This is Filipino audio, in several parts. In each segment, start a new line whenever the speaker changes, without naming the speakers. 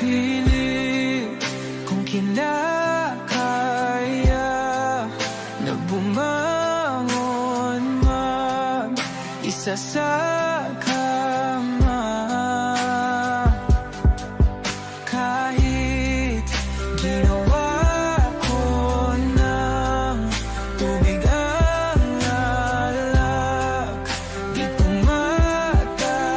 pilit kung kinakaya na bumangon mag-isa sa kama. Kahit ginawa ko ng tubig ang alak, di tumatama.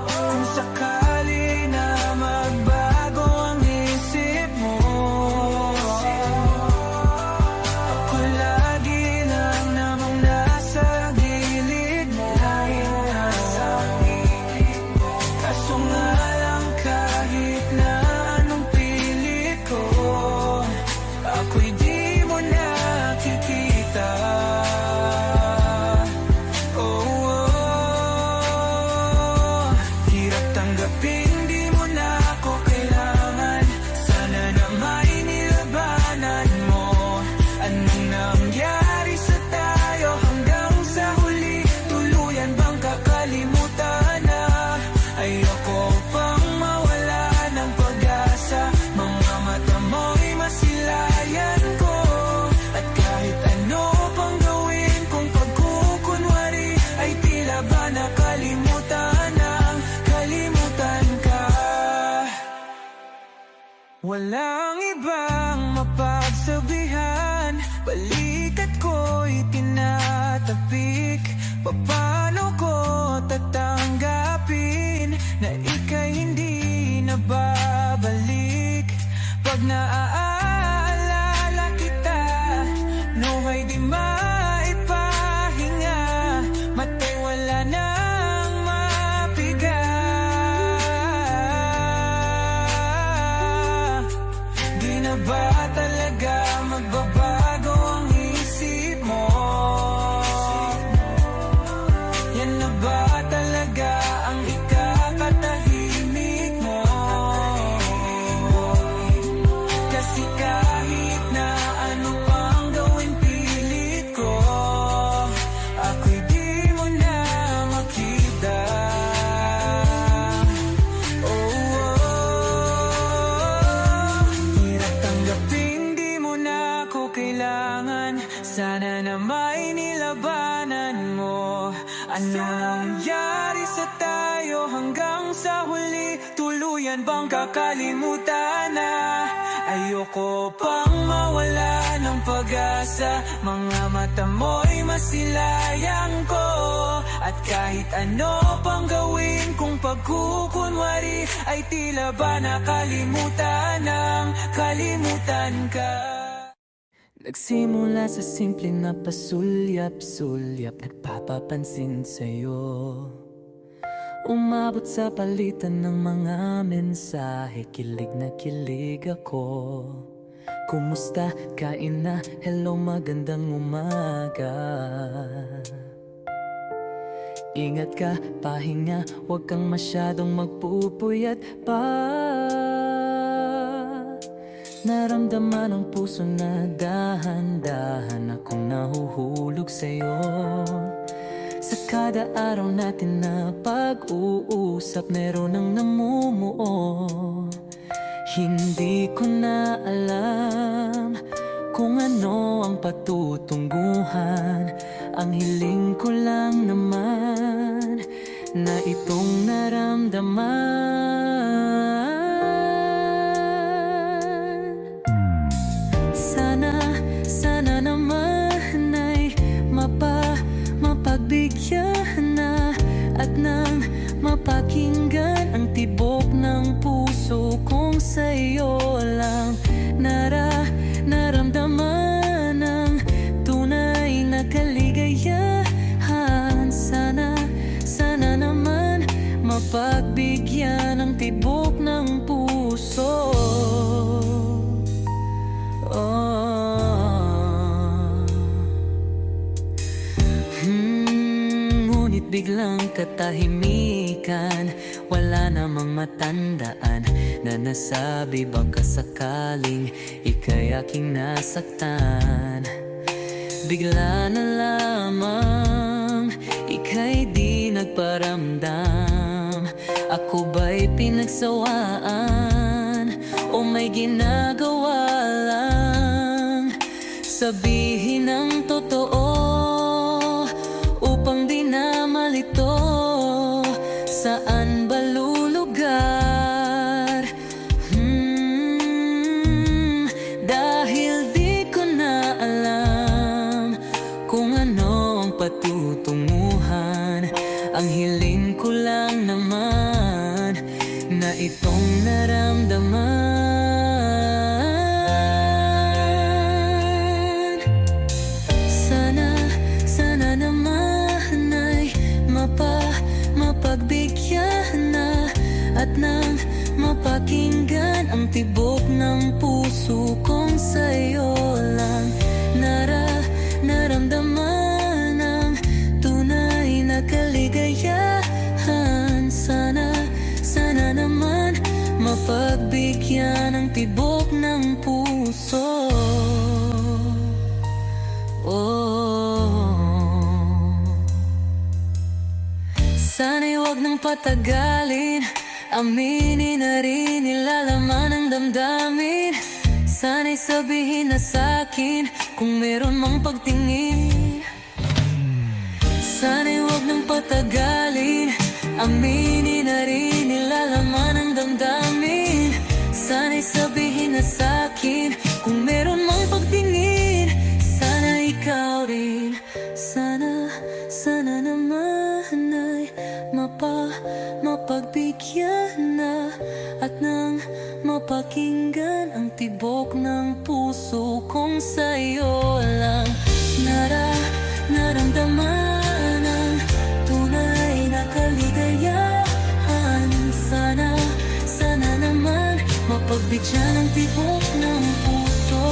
Kung sakali na magbago ang isip mo, ako lagi lang namang nasa gilid mo. Kaso nga lang kahit na anong pilit ko, ako'y di mo nakikita. Hirap tanggapin, di mo na ako kailangan. Sana na may nilabanan mo. Anong nangyari sa tayo hanggang sa huli? Tuluyan bang kakalimutan na? Ayoko pang mawala ng pag-asa. Mga mata mo'y masilayan ko. At kahit ano pang gawin kung pagkukunwari, ay tila ba nakalimutan ang kalimutan ka. Walang ibang mapagsabihan, balikat ko'y tinatapik. Paano ko tatanggapin na ika'y hindi na babalik? Pag naaalala kita, nawa'y di maipahinga. Mata'y wala nang mapiga. Di na ba talaga magbabago ang isip mo? Yan na ba talaga ang ikakatahimik mo? Kasi kahit na ano pang gawin pilit ko, ako'y di mo na makita. Hirap tanggapin, di mo na ako kailangan. Sana na may nilabanan mo. Ano nangyari sa tayo hanggang sa huli? Tuluyan bang kakalimutan na? Ayoko pang mawala ng pag-asa. Mga mata mo'y masilayang ko. At kahit ano pang gawin kung pagkukunwari, ay tila ba nakalimutan ng kalimutan ka. Nagsimula sa simple na pasulyap-sulyap, nagpapapansin sa'yo. Umabot sa palitan ng mga mensahe, kilig na kilig ako. Kumusta? Kain na? Hello, magandang umaga. Ingat ka, pahinga, huwag kang masyadong magpupuyat pa. Naramdaman ang puso na dahan-dahan akong nahuhulog sa'yo. Sa kada araw natin na pag-uusap, meron ang namumuo. Hindi ko na alam kung ano ang patutungguhan. Ang hiling ko lang naman na itong naramdaman. Sana naman ay mapagbigyan na at nang mapakinggan ang tibok ng puso kong sa'yo lang naramdaman ang tunay na kaligayahan. Sana naman mapagbigyan ang tibok ng puso. Ngunit biglang katahimikan, wala namang matandaan na nasabi baka sakaling ika'y aking nasaktan. Bigla na lamang ika'y di nagparamdam.
Ako ba'y pinagsawaan o may ginagawa lang? Sabihin ang totoo upang di na malito. Saan ba lulugar? Dahil di ko na alam kung ano ang patutunguhan. Ang hiling ko lang naman na itong naramdaman. Sana naman ay mapagbigyan na at nang mapakinggan ang tibok ng puso kong sa'yo lang naramdaman ang tunay na kaligayahan. Sana naman mapagbigyan ang tibok ng puso. Sana'y wag nang patagalin, aminin na rin nilalaman ng damdamin. Sana'y sabihin na sa'kin kung meron mang pagtingin. Sana'y wag nang patagalin, aminin na rin nilalaman ng damdamin. Sana'y sabihin na sa'kin kung meron mang pagtingin. Sana ikaw rin, sana naman ay mapagbigyan na at nang mapakinggan ang tibok ng puso kong sa'yo lang naramdaman ang tunay na kaligayahan. Sana naman mapagbigyan ang tibok ng puso.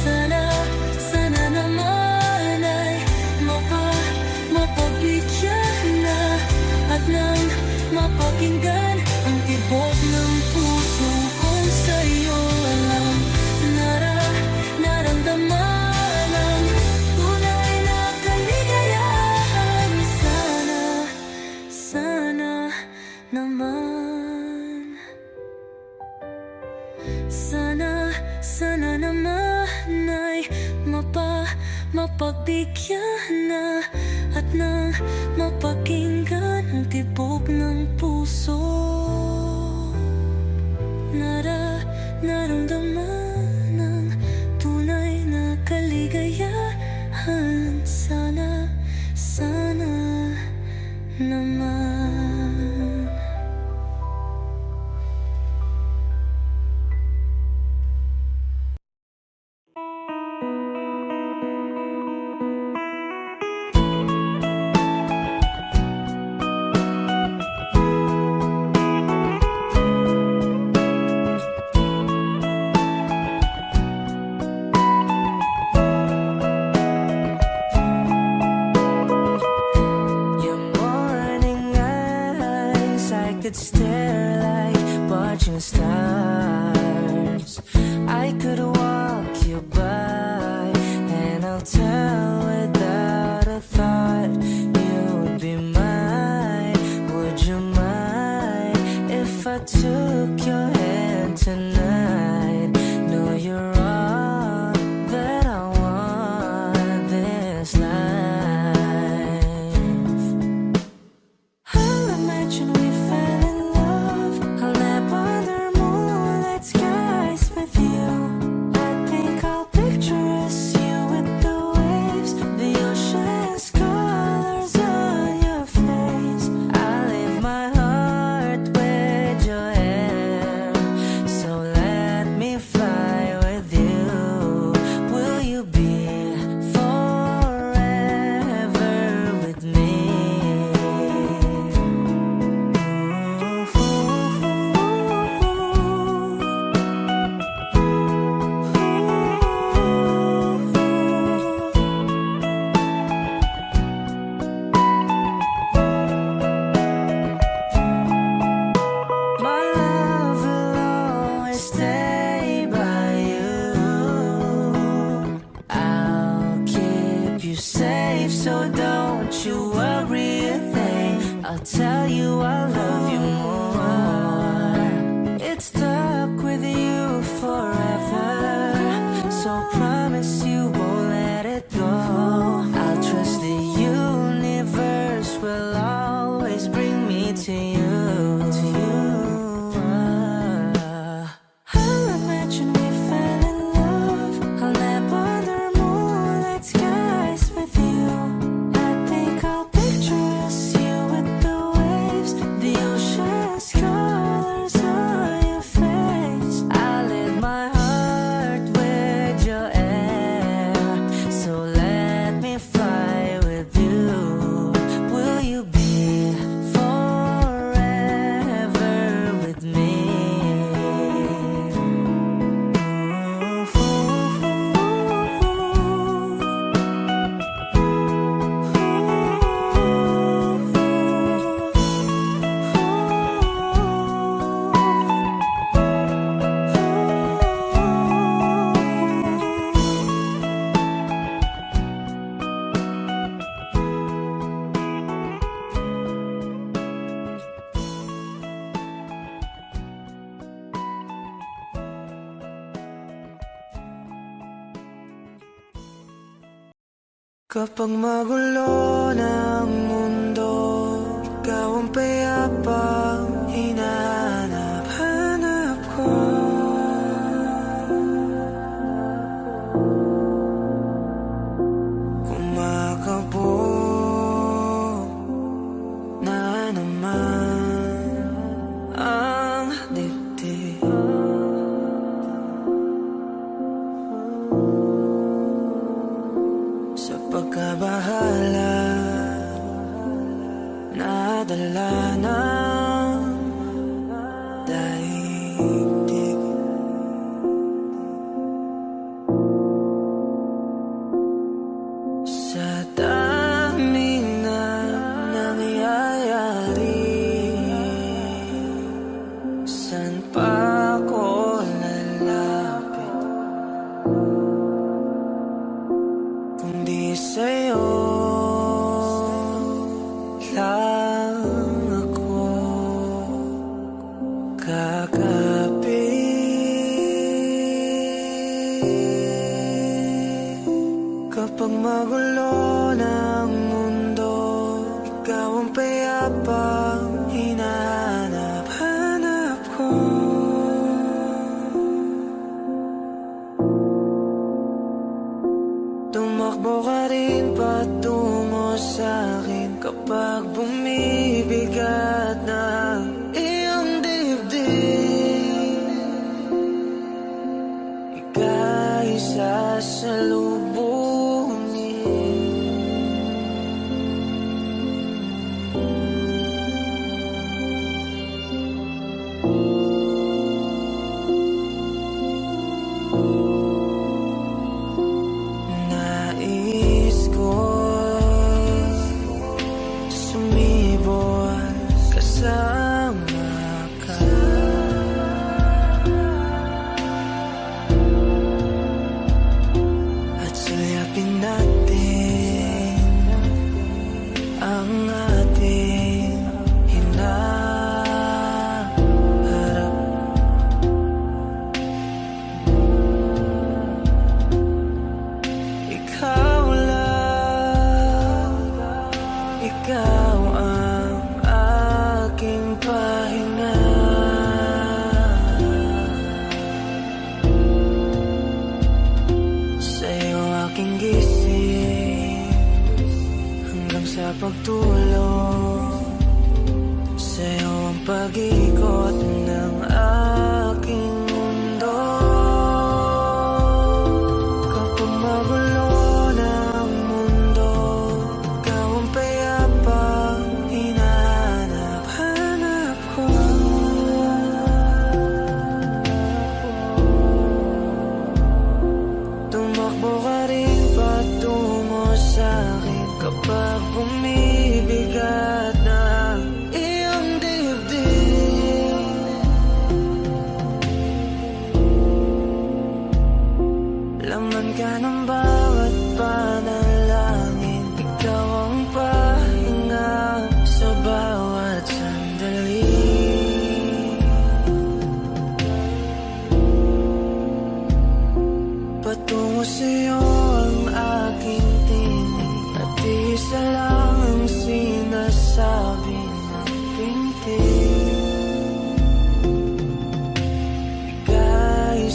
Sana naman ay mapagbigyan na at nang mapakinggan ang tibok ng puso kong sa'yo lang naramdaman ang tunay na kaligayahan. Sana naman, sana naman ay mapagbigyan na at nang mapakinggan ang tibok ng puso. Naramdaman ang tunay na kaligayahan. Sana naman.
Could stare like watching stars. I could walk you by and I'll tell without a thought you would be mine. Would you mind if I took your hand tonight? No, you're all that I want this life. I'll imagine we fell in love. I'll nap under moonlit skies with you. I think I'll picture us, you with the waves, the ocean's colors on your face. I'll leave my heart with your hand, so let me fly with you. Will you be forever with me? tell you I love you more. It's stuck with you forever, so promise you won't let it go. I'll trust the universe will always bring me to you. I'll imagine we fell in love. I'll nap under moonlit skies with you. I think I'll picture us, you with the waves, the ocean's colors on your face. I live my heart with your air, so let me fly with you. Will you be forever with me? Kapag magulo ng mundo, ikaw ang payapang hinahanap-hanap ko. Kumakabog na naman ang dibdib. Sa pagkabahala, nadala ng daigdig. Sa dami na nangyayari, saan pa ako lalapit kundi sa'yo lang ako kakapit. Kapag magulo ng mundo, ikaw ang payapang hinahanap-hanap ko. Tumakbo ka rin patungo sa'kin kapag bumibigat na iyong dibdib. Ika'y sasalubungin. Nais ko sumibol kasama ka. At sulyapin natin ang ating hinaharap. Ikaw lang, ikaw ang aking pahinga. Sa'yo aking gising hanggang sa pagtulog. Sa'yo ang pag-ikot ng aking mundo. Kapag magulo ng mundo, ikaw ang payapang hinahanap-hanap ko. Tumakbo ka rin patungo sa'kin kapag bumibigat na iyong dibdib. ating ika'y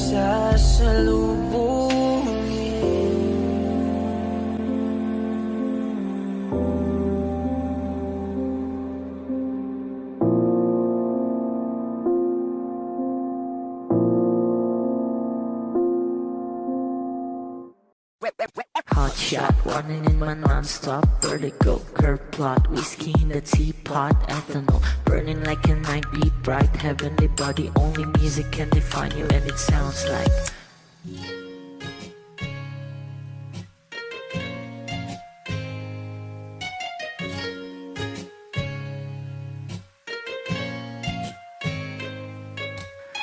Hot shot, running in my non-stop vertigo. Curve plot, whiskey in the teapot, ethanol burning like a night, be bright, heavenly body. Only music can define you, and it sounds like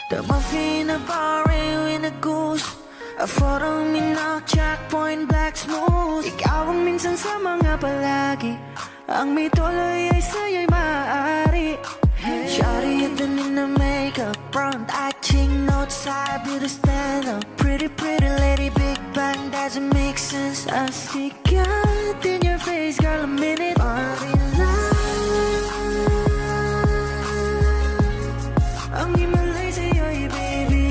the muffin, a bar, in a goose. A photo minok, checkpoint, black smooth. Ikaw ang minsan sa mga palagi. Ang may tuloy ay sa'yo'y maaari. Shawty, ito in the makeup, front eye, cheek notes, side, beauty stand up. Pretty, pretty lady, big bang, doesn't make sense. I see God in your face, girl, a minute. Body light. Ang himalay sa'yo'y baby.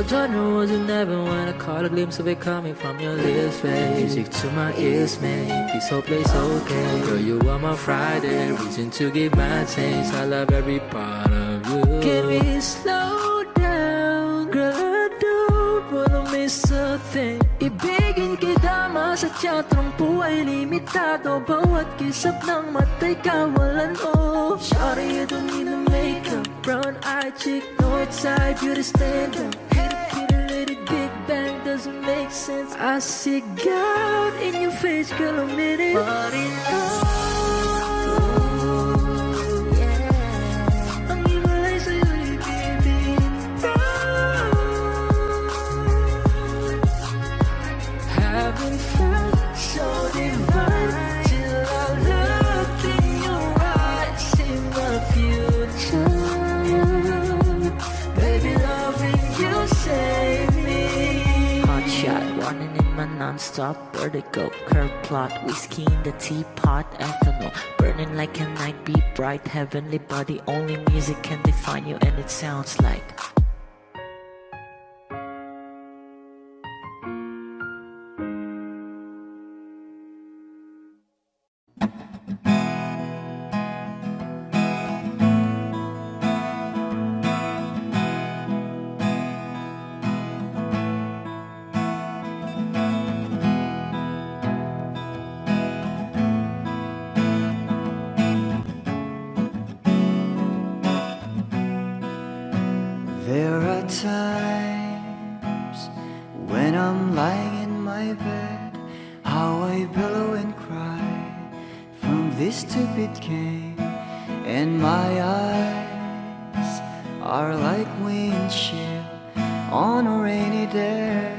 Genre wasn't heaven when I caught a glimpse of it coming from your lips, babe. Music to my ears, man. This whole place okay. Girl, you are my Friday, reason to give my taste. I love every part of you. Can we slow down? Girl, I don't wanna miss a thing. Ibigin kita, masadya trumpo ay limitado. Bawat kisap ng mata'y kawalan, oh. Shawty, you don't need to make up. Brown eye, cheek, north side, beauty stand up. Big bang doesn't make sense. I see God in your face, girl, a minute. Body love, yeah. Ang himalay sa'yo'y baby. Haven't felt so divine till I looked in your eyes, in the future. Baby, loving you save me. Hot shot, running in my non-stop vertigo. Curve plot, whiskey in the teapot, ethanol burning like a night, be bright, heavenly body. Only music can define you, and it sounds like
There are times when I'm lying in my bed, how I pillow and cry from this stupid game, and my eyes are like windshield on a rainy day,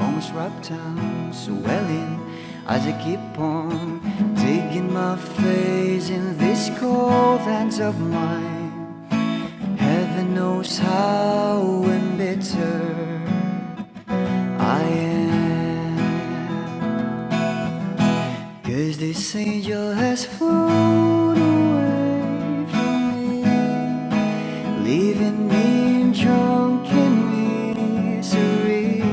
almost rubbed down, swelling as I keep on digging my face in these cold hands of mine. Heaven knows how embittered I am, 'cause this angel has flown away from me, leaving me in drunken misery.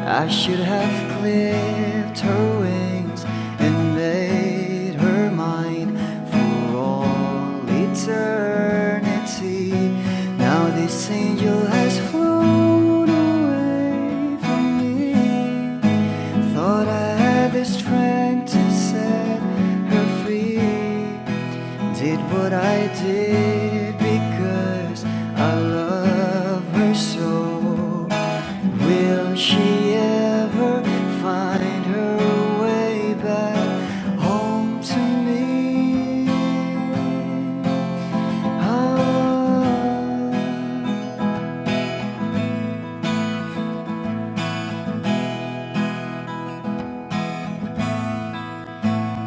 I should have clipped her wings and made her mine for all eternity. Now this angel has flown away from me. Thought I had the strength to set her free. Did what I did because I love her so. Will she ever find her way back home to me?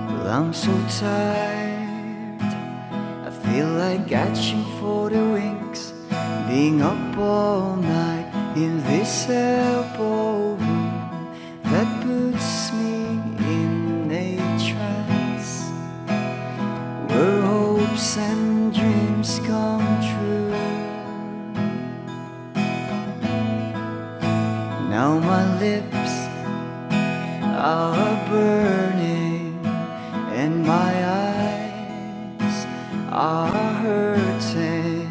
Well, I'm
so tired, I feel like catching for the wings, being up all night in this elbow room that puts me in a trance, where hopes and dreams come true. Now my lips are burning and my eyes are hurting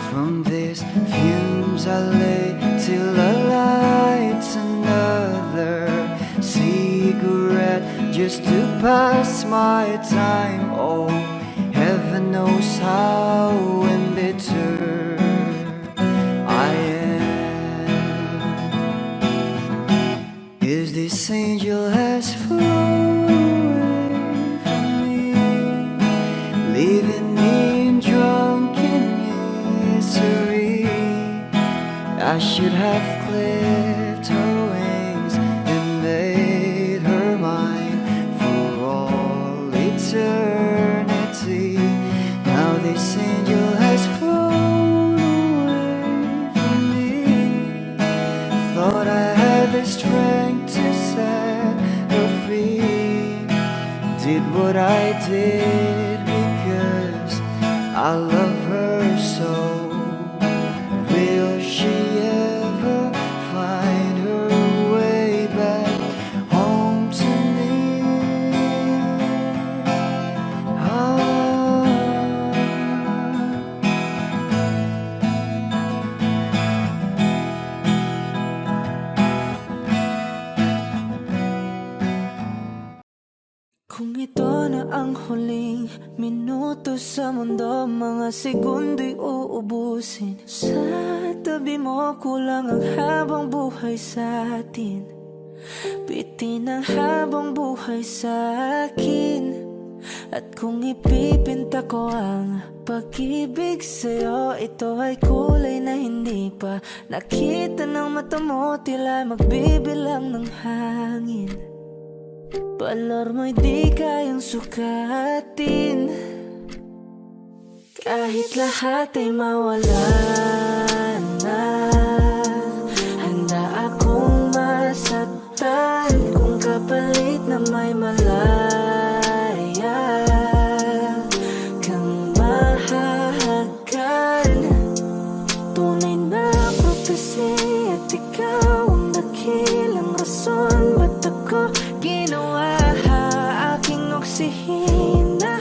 from these fumes I lay till I light another cigarette just to pass my time. Oh, heaven knows how embittered I am. Is this angel has flown away from me, leaving me in drunken misery? I should have clipped her wings and made her mine for all eternity. Now this angel has flown away from me. Thought I had the strength to set her free. Did what I did because I love her so. Will she ever find her way back home to me?
Kung ito na ang huling minuto sa mundo, mga segundo'y uubusin. Sa tabi mo kulang ang habang buhay sa atin, bitin ang habang buhay sa akin. At kung ipipinta ko ang pag-ibig sa'yo, ito ay kulay na hindi pa nakita ng mata mo, tila magbibilang ng hangin. Balor mo'y di kayang sukatin, kahit lahat ay mawala na. Handa akong masaktan kung kapalit na may malaya kang mahahagan. Tunay na prophecy at ikaw ang dakilang rason ba't ako ginawa aking oksihina.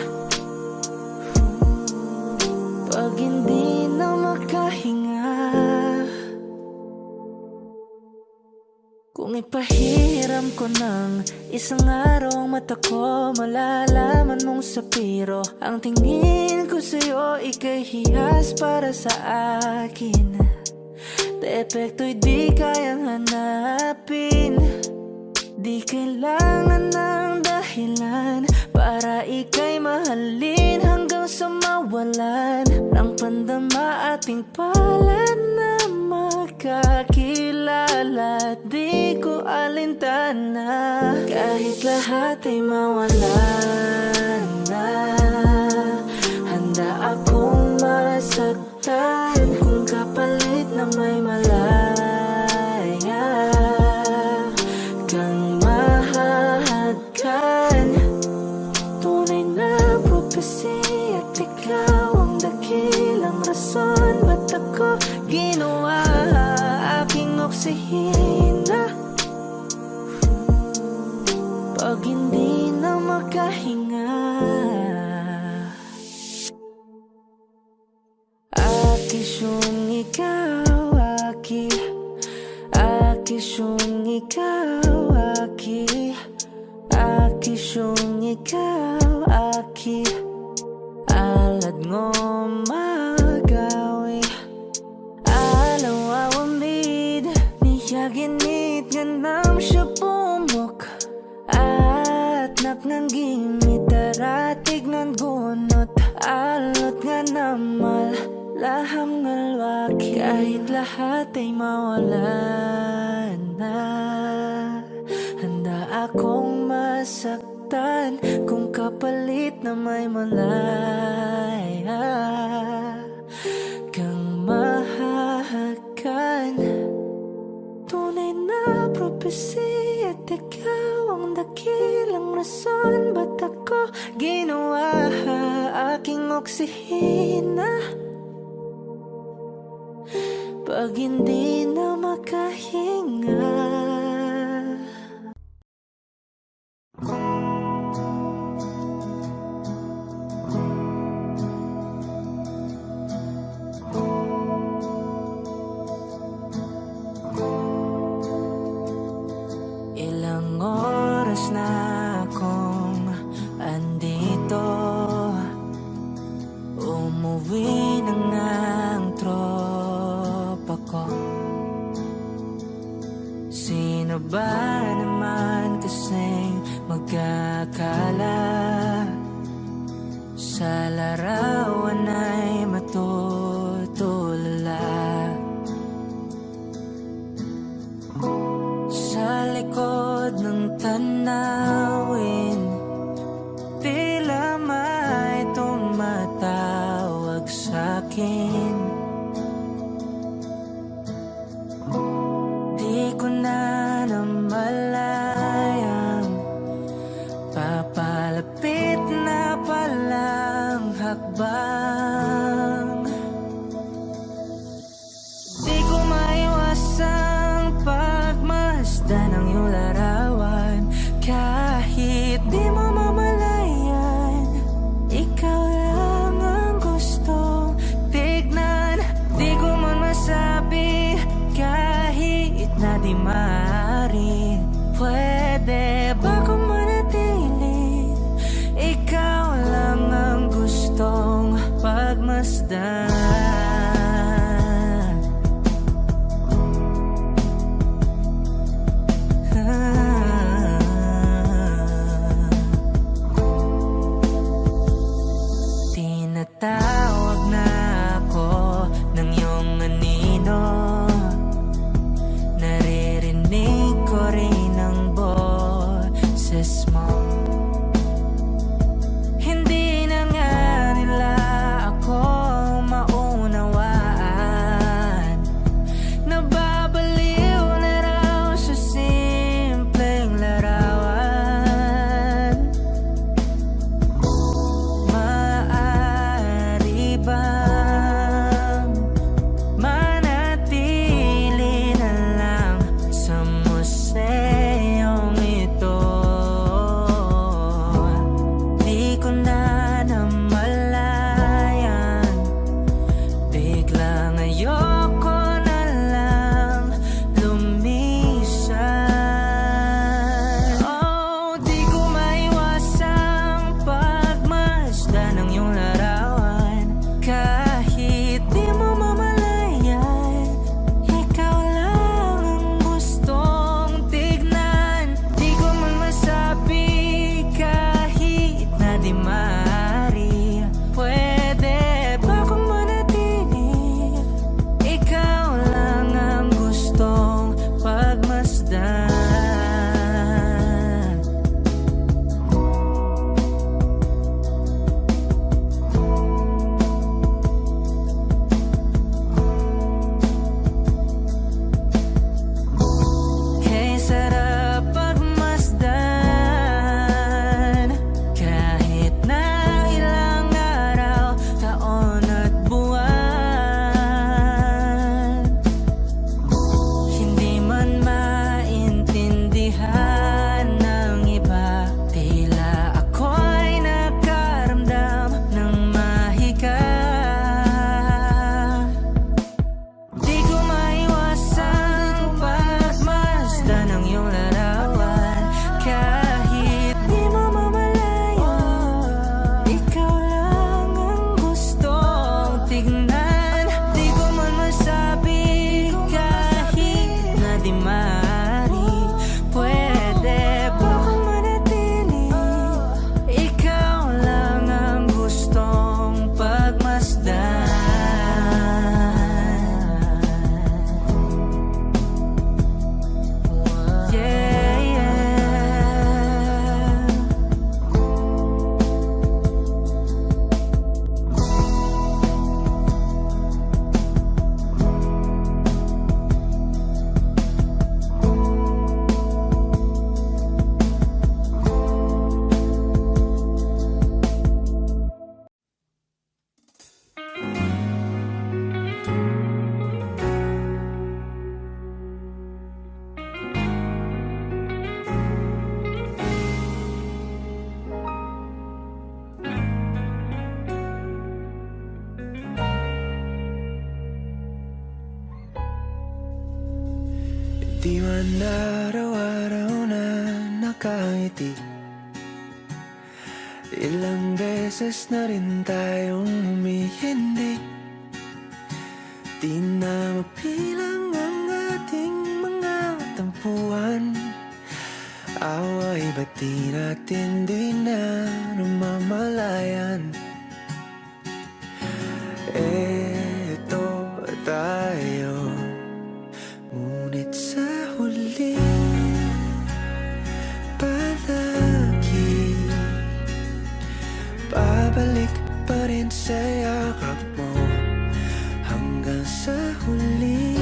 Pag hindi na makahinga, kung ipahiram ko ng isang araw ang mata ko, malalaman mong sapiro ang tingin ko sa'yo, ika'y hiyas para sa akin. Depekto'y di kayang hanapin, di kailangan ng dahilan para ika'y mahalin hanggang sa mawalan ng pandama ating palad na magkakilala. Di ko alintana kahit lahat ay mawalan na. Handa akong masaktan kung kapalit na may malaya kang mahahagan. Tunay na prophecy at ikaw ang dakilang rason ba't ako ginawa aking oksihina. Pag hindi na makahinga, akisyong ikaw, akisyong ikaw, akisyong ikaw, alad ngo magawi, alaw awamid, niyaginit nga nam siya pumok, at napnang mitaratig ng gunot, alot nga namal, laham ngalwaki. Kahit lahat ay mawalan na, handa akong masaktan masaktan kung kapalit na may malaya kang mahahagan. Tunay na propesya at ikaw ang dakilang rason ba't ako ginawa aking oksihina pag hindi na makahinga. Ilang oras na akong andito, umuwi na nga ang tropa ko. Sino ba naman kasing magkakala sa larawan ay matutulala? Sa likod ng tanawin, tila may tumatawag sa'kin. Di ko na namalayang papalapit na palang hakbang. Di ko maiwasang pagmasdan ng iyong larawan. Kahit di mo mamalayan, ikaw lang ang gustong tignan. Di ko man masabi kahit na di maaari. Pwede ba kung manatili? Ikaw lang ang gustong pagmasdan. Tinatawag na ako ng iyong anino, naririnig ko rin ang boses mo. Hindi na nga nila ako maunawaan. Nababaliw na raw sa simpleng larawan. Maaari bang manatili na lang sa museyong ito? Di ko na namalayan, biglang ayoko na lang lumisan. Oh, di ko maiwasang pagmasdan ng iyong larawan. Kahit di mo mamalayan, ikaw lang ang gustong tignan. Di ko man masabi kahit na di maaari.
Di man araw-araw na nakangiti. Ilang beses na rin tayong humihindi. Di na mapilang ang ating mga tampuhan. Away ba't di natin di na namamalayan? Eto tayo, ngunit sa huli palagi babalik pa rin sa yakap mo. Hanggang sa huli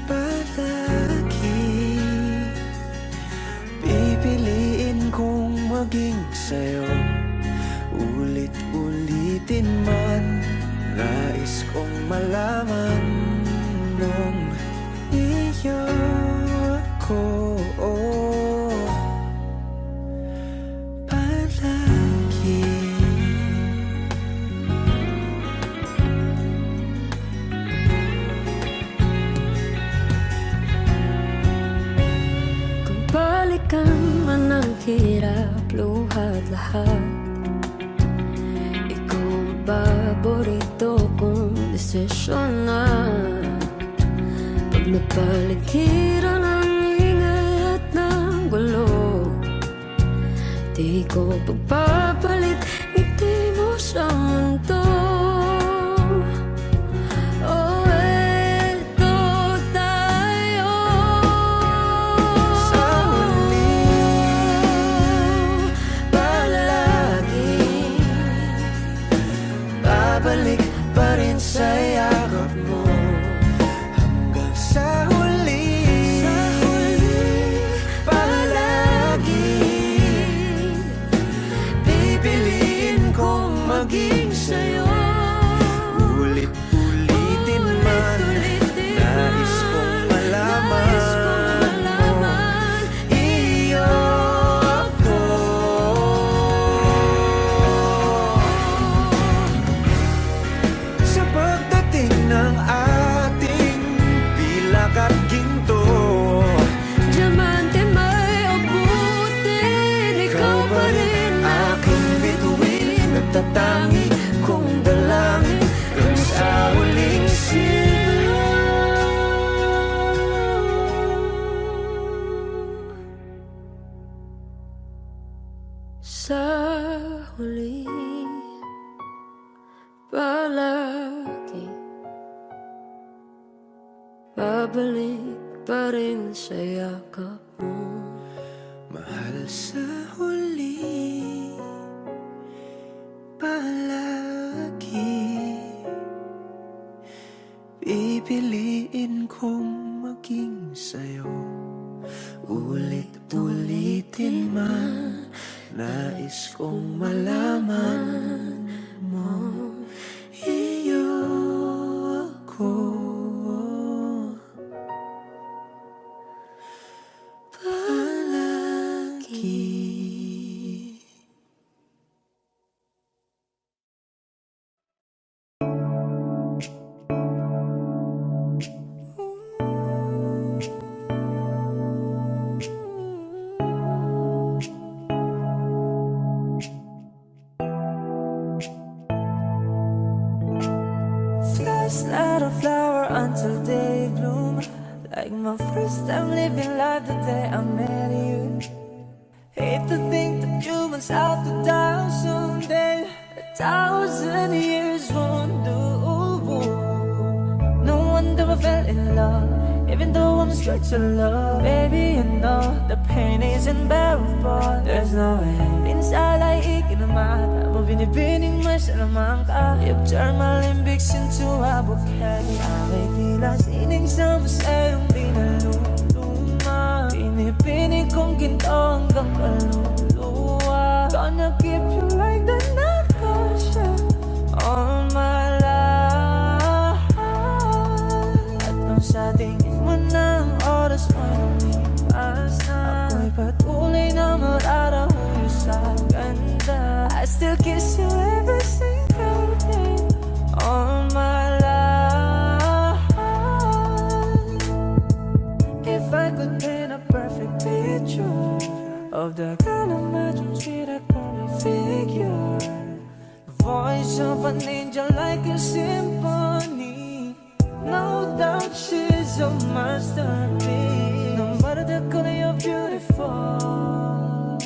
palagi pipiliin kong maging sa'yo. Ulit-ulitin man, nais kong malaman nung iyo ako palagi.
Kung balikan man ang hirap, luhat lahat, ikaw ang paborito kong desisyon na. Pag napaligiran ang ingay at ng gulo, di ko pagpapalit ngiti mo sa mundo. Oh, eto tayo
Sa huli palagi babalik pa rin sa yakap mo. Hanggang sa huli palagi pipiliin kong maging sa'yo. Ulit-ulitin man, nais kong malaman iyo ako. Sa pagdating ng ating pilak at ginto,
diamante may abutin, ikaw pa rin
aking bituin, nagtatangi kong dalangin hanggang sa huling siglo.
sa huli palagi babalik pa rin sa yakap mo.
Mahal, sa huli palagi pipiliin kong maging sa'yo. Ulit-ulitin man, nais kong malaman mo iyo ako palagi.
Flowers, not a flower until they bloom. Like my first time living life the day I met you. Hate to think that you was out to die someday. 1,000 years won't do. No wonder I fell in love, even though I'm straight to love. Baby, you know the pain is unbearable. There's no way. Minsan ay ikinamata mo, binibining mo sa lamang ka. You've turned my limbics into a bouquet. Ako'y tila sining sa museyong pinaluluma. Pinipinig kong ginto hanggang kaluluwa. Gonna keep you like the night shine all my life. At nung sa tingin mo ng oras mo lumipas na, ako'y patuloy na mararahuyo sa ganda. I still kiss you every single day all my life. of the kind of magic sweet I can figure. The voice of an angel like a symphony. No doubt she's a masterpiece. No matter the color, you're beautiful.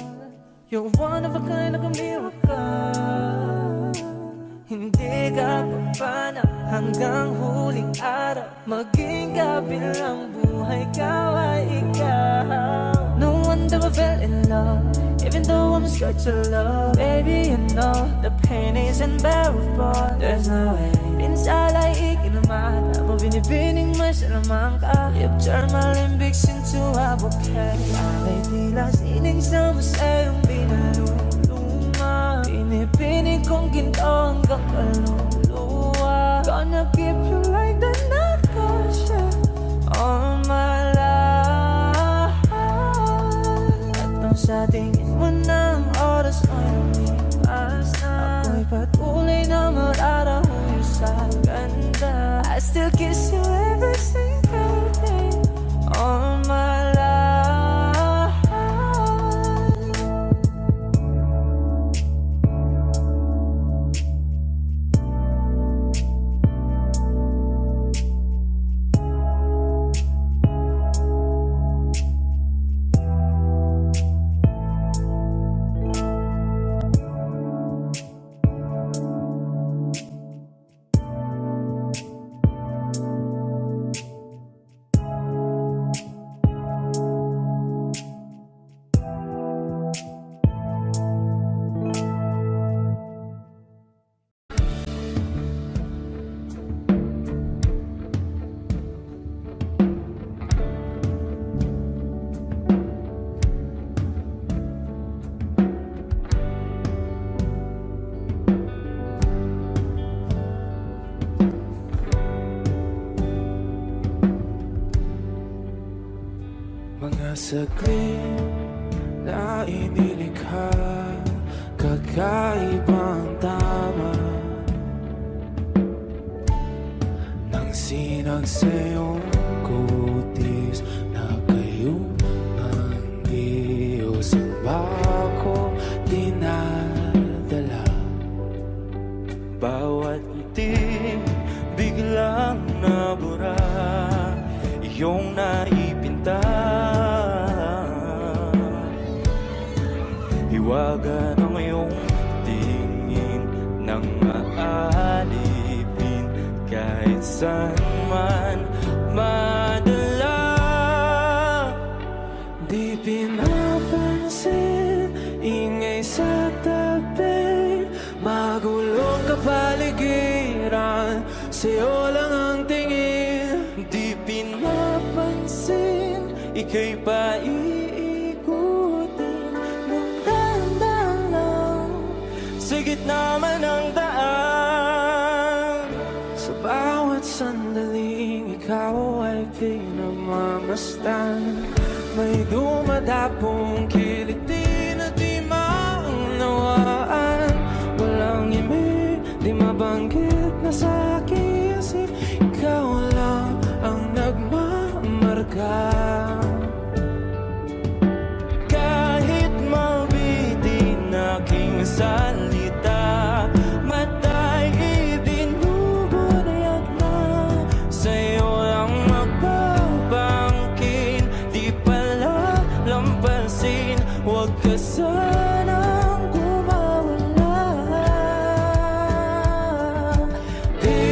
You're one of a kind, like a miracle. Hindi ka papana hanggang huling araw. Maging kabilang buhay ka ay ikaw. No wonder I fell in love, even though I'm scared to love. Baby, you know the pain is unbearable. There's no way pinsala'y ikinaman. Ako binibining may salamang ka. You've turned my limbics into a bouquet. Ako'y tila sining sa museyong binalulunga. Pinipinig kong ginto hanggang kaluluwa. Gonna keep you like the narcosya all my life. At nung sa tingin mo ng oras mo'y lumipas na, ako'y patuloy na mararahuyo sa ganda. I still kiss you every single day all my life.
Mga saglit na inilikha, kakaibang tama nang sinag sa iyong kutis na kayo ang Diyos. Ang bako dinadala, bawat ngiti biglang nabura, iyong naipinta. Hiwaga ng iyong tingin nang maalipin, kahit saan man madala. Di pinapansin, ingay sa tabi, magulong kapaligiran, sa'yo lang ang tingin. Di pinapansin, ika'y paiikutin ng dahan-dahan lang sa gitna man ng daan. Sa bawat sandaling ikaw ay pinamamasdan, may dumadapong kiliti na di maunawaan. Walang imig, di mabanggit na sa aking isip, ikaw lang ang nagmamarka. Kahit mabitin aking salita, mata'y ibinubunayag na, sa'yo lang magbabangkin. Di pala lampasin, huwag ka sanang kumawala. Di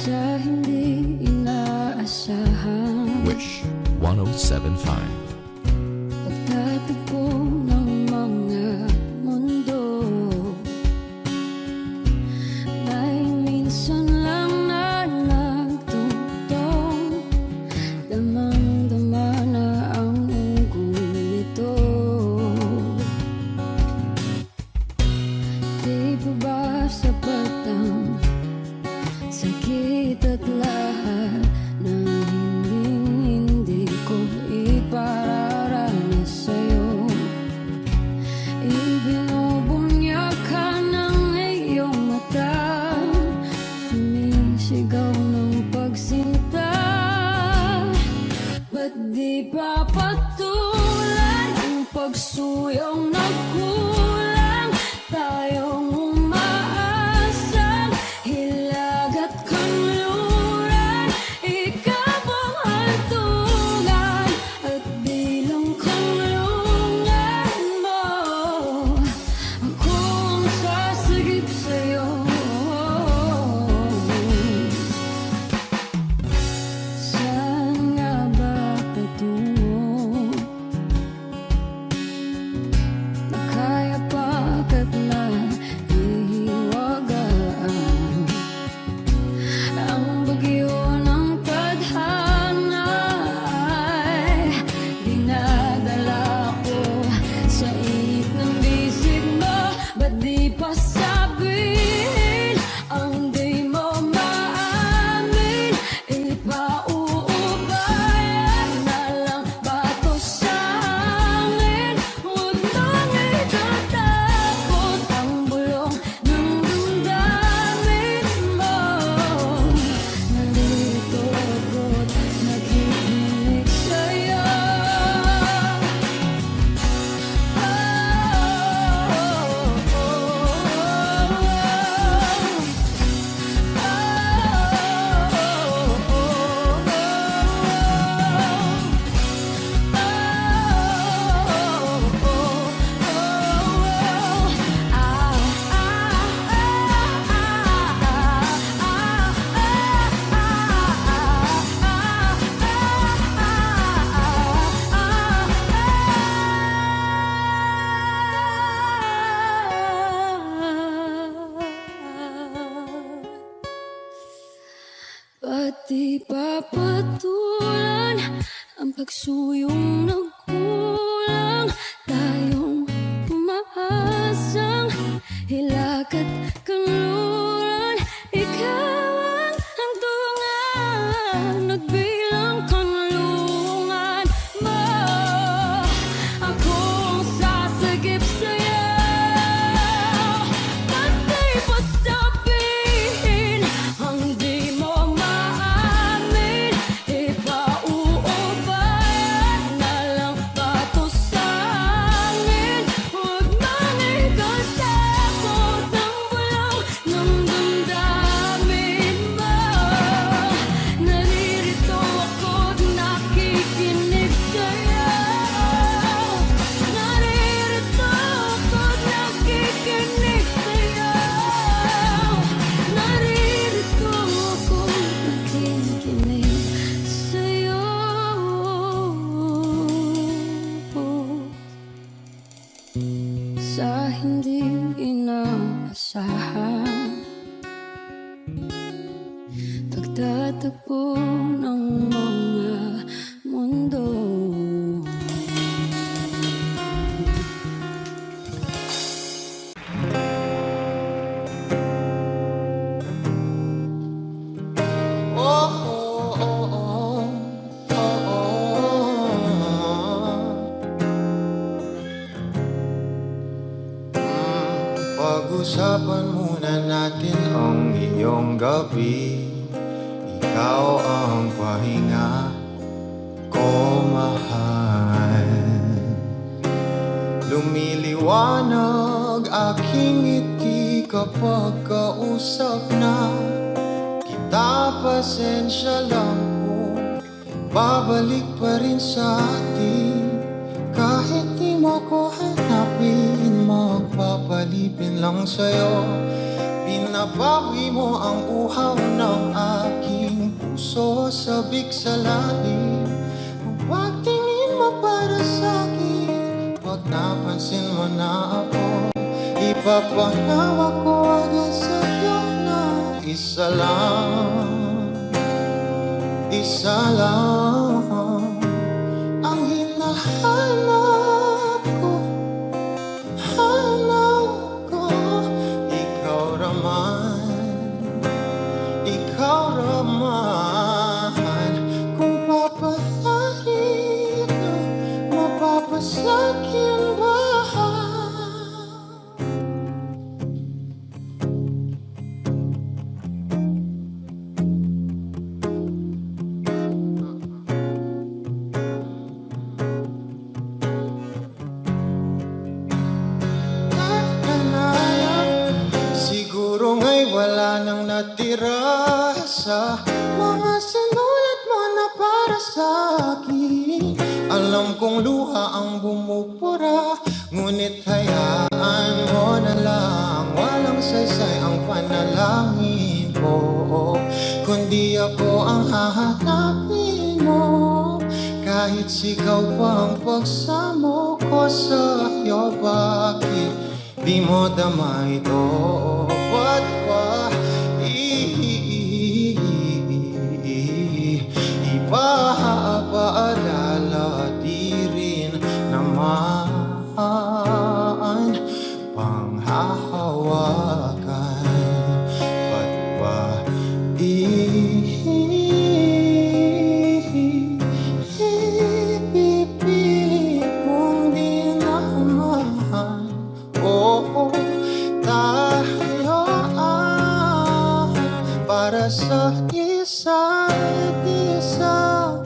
sa hindi inaasahan.
Wish 1075.
Pagtatagpo ng mga mundo, may minsan lang na nagtutong, damang-dama na ang ugong nito. Di ba ba sapat ang sakit at lahat ng hindi ko ipararanas sa'yo? Ibinubunyag ka ng iyong mata, sumisigaw ng pagsinta. Ba't di pa patulan ang pagsuyong nagkulang? Tayong umaasang hilag at kanluran, ikaw ang hantungan at bilang kanlungan mo. Akong sasagip sa'yo. Saan nga ba patungo? Nakaya pagkat nahihiwagaan ang bagyo ng tadhana ay dinadala ko sa init ng bisig mo. Ba't di pa sabihin ang di mo maamin? Ipauubayan na lang ba to sa hangin? Huwag nang itatakot ang bulong ng damdamin mo. Nandito ako't nakikinig sa'yo. Ba't di pa patulan ang pagsuyong nagkulang? Tayong umaasang hilag at kanluran, ikaw ang hantungan at bilang kanlungan mo. Akong sasagip sa'yo. Ba't di pa sabihin ang di mo maamin? Ipauubayan na lang ba to sa hangin? Huwag nang ikatakot ang bulong ng damdamin mo. Naririto ako't nakikinig sa'yo. Naririto ako't nakikinig sa'yo. Naririto ako't nakikinig sa'yo. Sa hindi inaasahan, pagtatagpo ng mga mundo.
Pag-usapan muna natin ang iyong gabi. Ikaw ang pahinga ko, mahal. Lumiliwanag aking ngiti kapag kausap na kita. Pasensya lang kung babalik pa rin sa atin. Kahit di mo ko hanapin, magpapalipin lang sa'yo. nabawi mo ang uhaw ng aking puso. Sabik sa lalim, huwag tingin mo para sa'kin. Pag napansin mo na ako, ipapanawa ko agad sa'yo na isa lang ang hinahanap ko. Ikaw raman. Kung papalarin ka, mapapasakin ba? Siguro nga'y wala nang natira sa mga sinulat mo na para sa'kin. Alam kong luha ang bumupura, ngunit hayaan mo na lang. Walang saysay ang panalangin ko, kundi ako ang hahanapin mo. Kahit sigaw pa ang pagsamo ko sa'yo, bakit di mo dama ito? Ba't ba ipapaalala? Di rin naman panghahawakan. Ba't ba ipipilit mong di naman? Oo, tayo para sa isa't isa.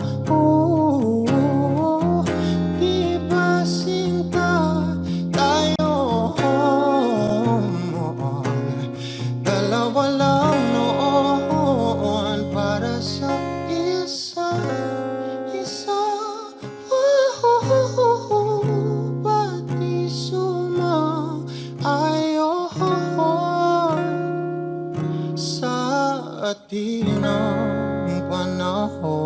Di ba sinta tayo? Dalawa lang noon para sa isa't isa. Pati sumaayon sa atin ang panahon.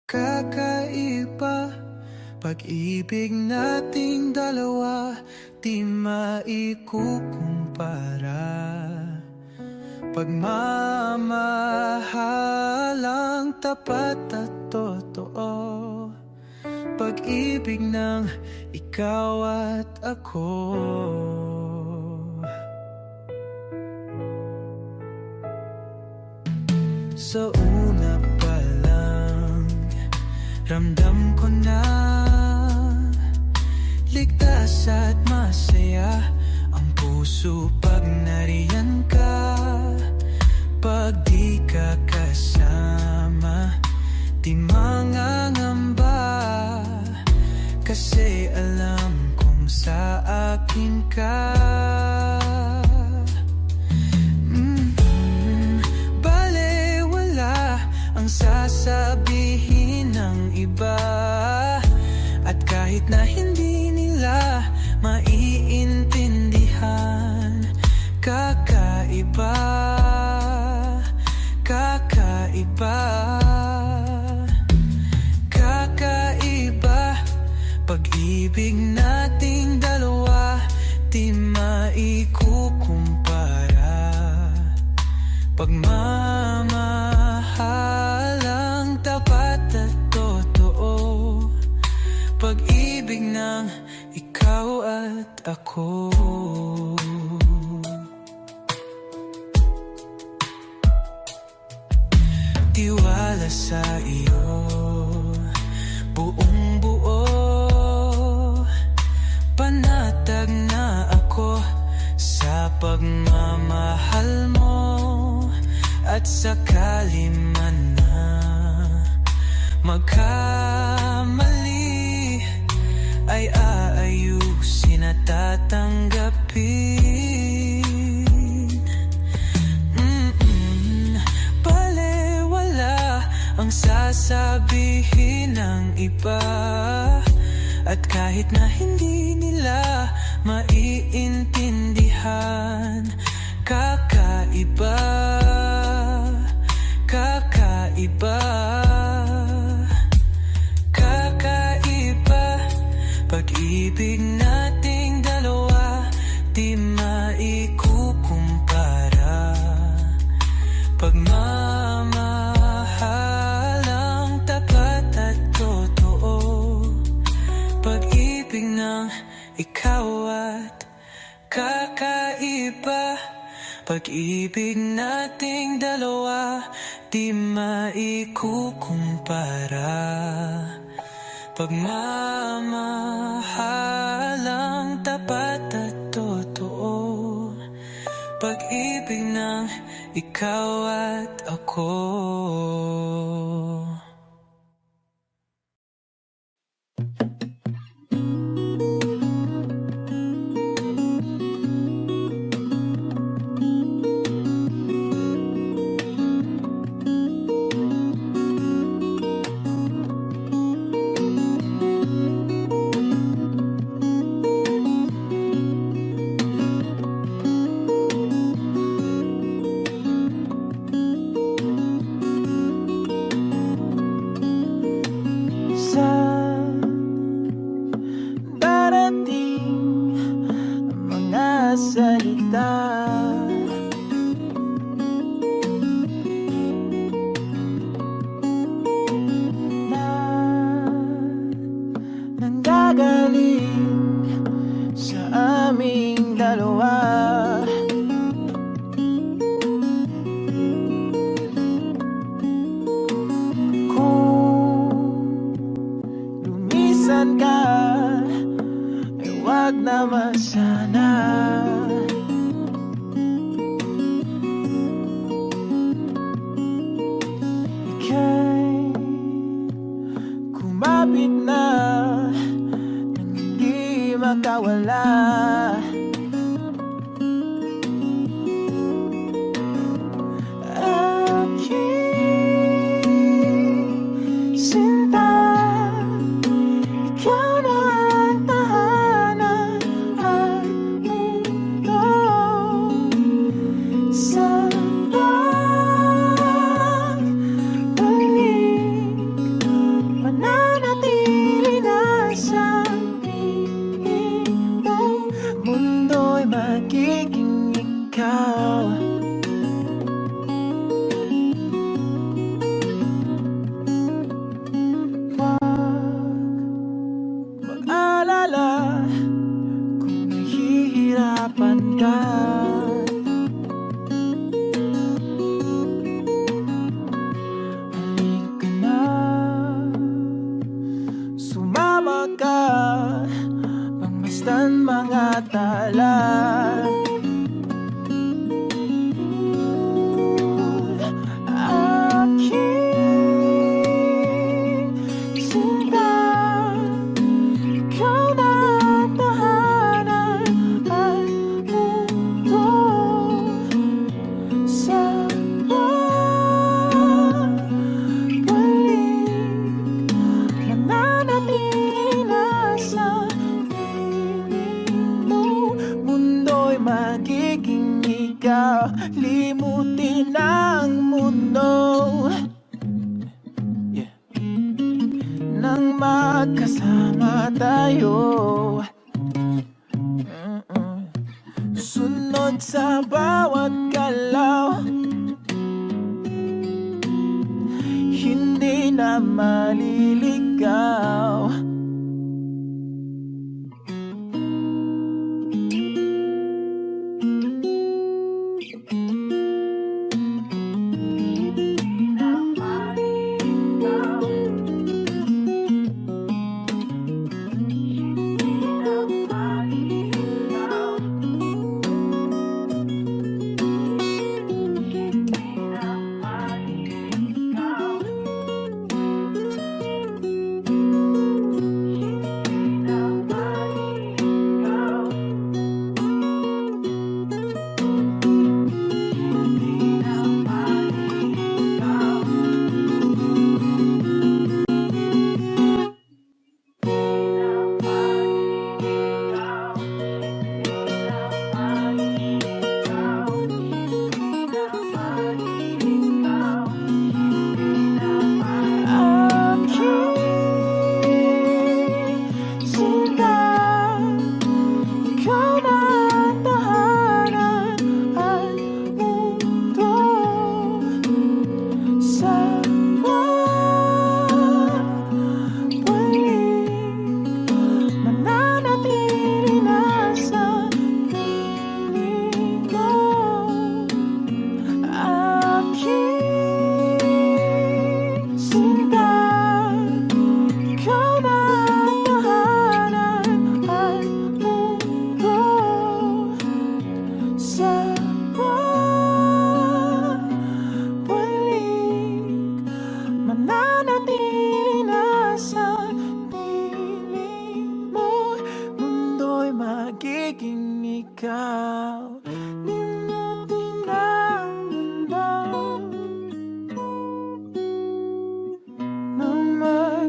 Kakaiba, pag-ibig nating dalawa, di maikukumpara. Pagmamahalang tapat at totoo, pag-ibig ng ikaw at ako. Sa una pa lang, ramdam ko na ligtas at masaya ang puso pag nariyan ka. Pag di ka kasama, di mangangamba, kasi alam kong sa akin ka. Balewala ang sasabihin ng iba, at kahit na hindi nila maiintindihan, kakaiba, kakaiba, kakaiba. Pag-ibig nating dalawa, di maikukumpara. Pagmamahalang tapat at totoo, pag-ibig ng ikaw at ako. Tiwala sa iyo, buong buo, panatag na ako sa pagmamahal mo. At sakali man na magkamali, ay aayusin at tatanggapin. Balewala ang sasabihin kakaiba. At kahit na hindi nila maiintindihan, kakaiba, kakaiba, kakaiba. Pag-ibig nating dalawa di maikukumpara. Pagmamahalang tapat at totoo, pag-ibig ng ikaw at kakaiba. Pag-ibig nating dalawa di maikukumpara. Pagmamahalang tapat at totoo, pag-ibig ng ikaw at ako.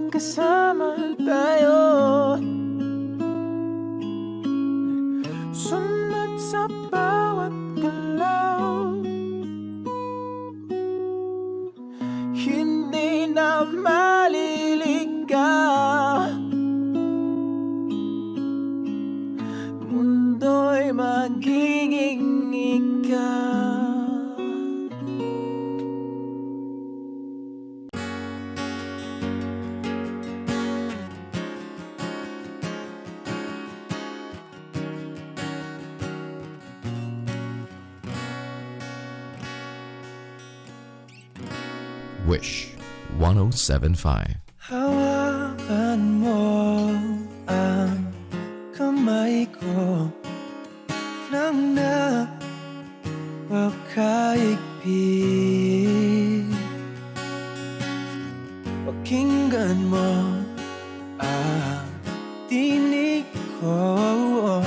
kasama tayo. Sunod sa bawat galaw, hindi na maliligaw. Mundo'y magiging ikaw.
Wish 1075.
Hawakan mo ang kamay ko nang napakaigpit. Pakinggan mo ang tinig ko,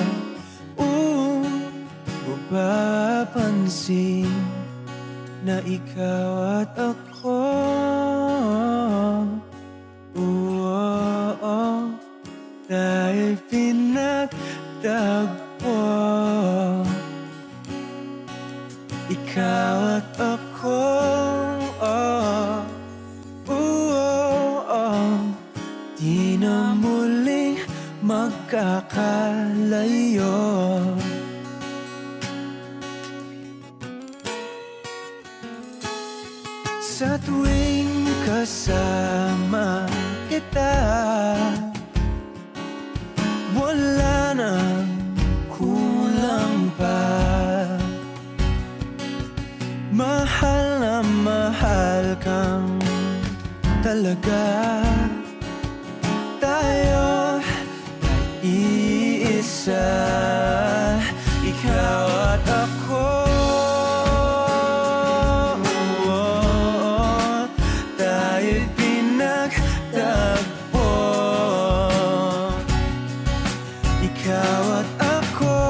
mapapansin na ikaw at ako. Dahil pinagtagpo, ikaw at ako. Di na muling magkakalayo. Sa tuwing kasama kita, wala nang kulang pa. Mahal na mahal kang talaga. Tayo ay iisa, ikaw at ako. Tayo'y pinagtagpo, ikaw at ako.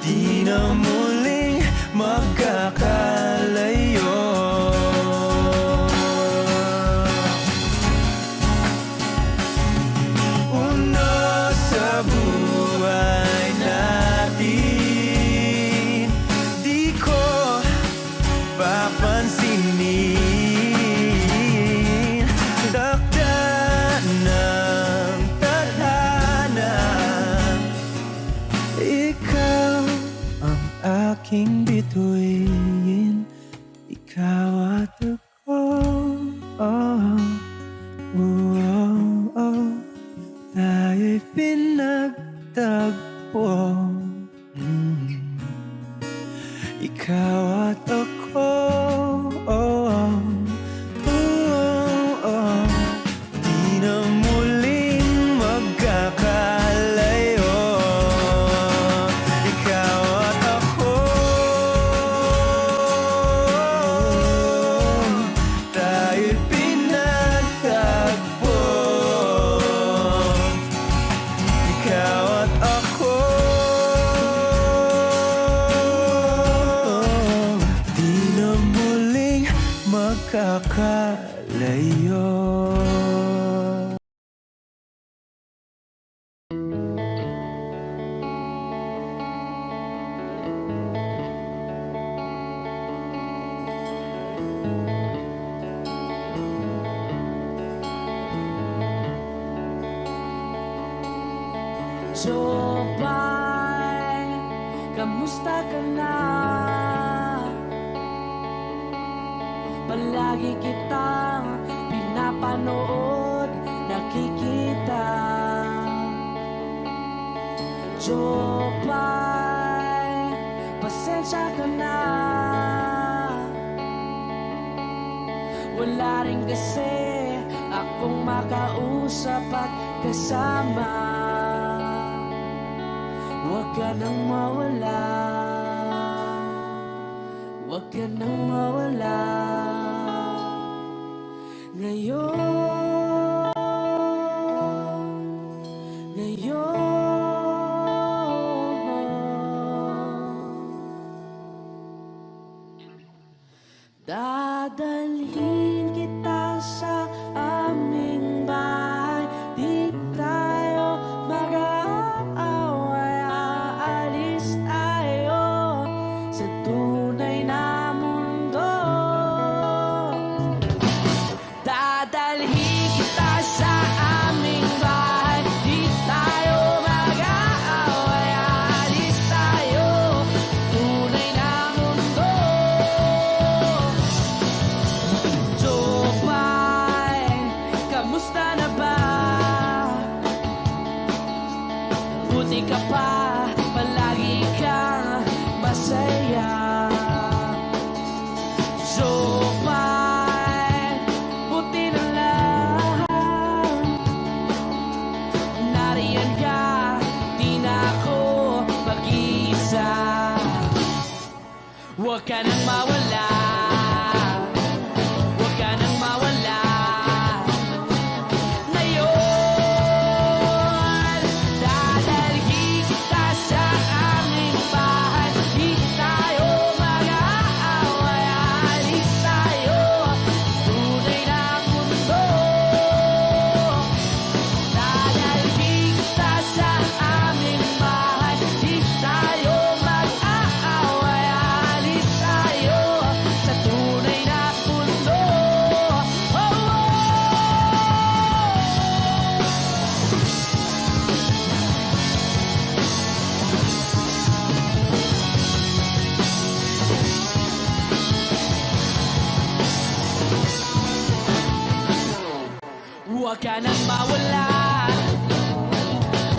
Di na muling magkakalayo. Uno sa buhay natin, di ko papansinin. Dakda ng tadhana, ikaw ang aking bituin, ikaw at ako. Tayo'y pinagtagpo, ikaw at ako. Di na muling magkakalayo, ikaw at ako. Tayo'y pinagtagpo, ikaw at ako. Di na muling magkakalayo.
Jopay, kamusta ka na? Palagi kitang pinapanood, nakikita. Jopay, pasensya ka na. Wala rin kasi akong makausap at kasama. Huwag ka nang mawala, huwag ka nang mawala. Ngayon, ngayon, Dadalhin kita sa aming bahay. Di tayo mag-aaway. Aalis tayo sa tunay na mundo. Dadalhin kita sa aming bahay. Di tayo mag-aaway. Aalis tayo tunay na mundo. Jopay, kamusta na ba? Buti ka pa, palagi kang masaya. Jopay, buti na lang nariyan ka, di na ako mag-iisa. Huwag ka nang mawala, huwag ka nang mawala. Ngayon, dadalhin kita sa aming bahay. Di tayo mag-aaway. Aalis tayo tunay na mundo. Dadalhin kita sa aming bahay. Di tayo mag-aaway. Aalis tayo sa tunay na mundo. Oh, oh. Huwag ka nang mawala,